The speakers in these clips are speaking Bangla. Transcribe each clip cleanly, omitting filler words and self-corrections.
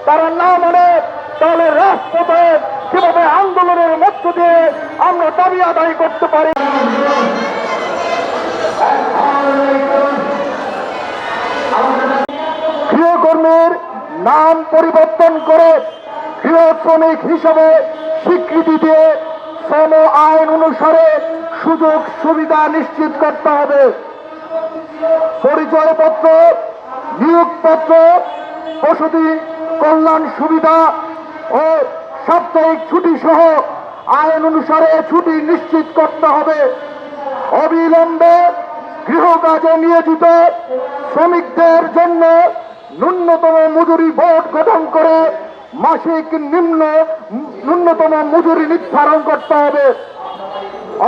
তারা না মানে দলের রাজপথে কিভাবে আন্দোলনের মধ্য দিয়ে আমরা দাবি আদায় করতে পারি। গৃহকর্মীর নাম পরিবর্তন করে গৃহ শ্রমিক হিসেবে স্বীকৃতি দিয়ে শ্রম আইন অনুসারে সুযোগ সুবিধা নিশ্চিত করতে হবে। পরিচয়পত্র, নিয়োগপত্র, বসতি কল্যাণ সুবিধা ও সাপ্তাহিক ছুটি সহ আইন অনুসারে ছুটি নিশ্চিত করতে হবে। অবিলম্বে গৃহকাজে নিয়োজিত শ্রমিকদের জন্য ন্যূনতম মজুরি বোর্ড গঠন করে মাসিক ন্যূনতম মজুরি নির্ধারণ করতে হবে।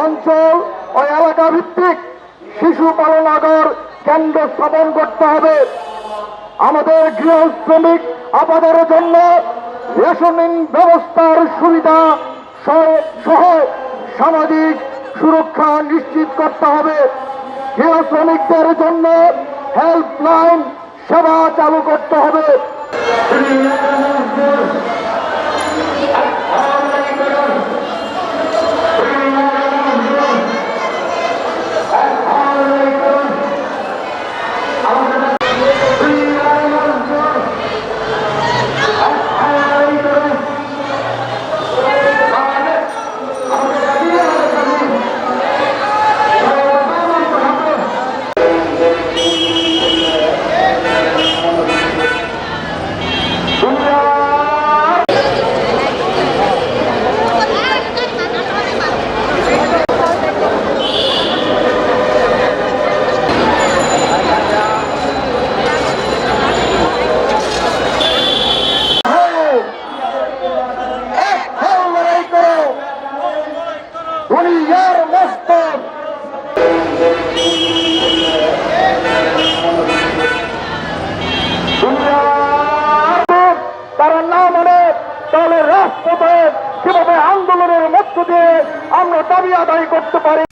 অঞ্চল ও এলাকা ভিত্তিক শিশু পালনাগার কেন্দ্র স্থাপন করতে হবে। আমাদের গৃহ শ্রমিক আপাদের জন্য রেশনিং ব্যবস্থার সুবিধা সহ সামাজিক সুরক্ষা নিশ্চিত করতে হবে। গৃহ শ্রমিকদের জন্য হেল্পলাইন সেবা চালু করতে হবে। তারা না মানে দলের রাজপথে কিভাবে আন্দোলনের মধ্য দিয়ে আমরা দাবি আদায় করতে পারি।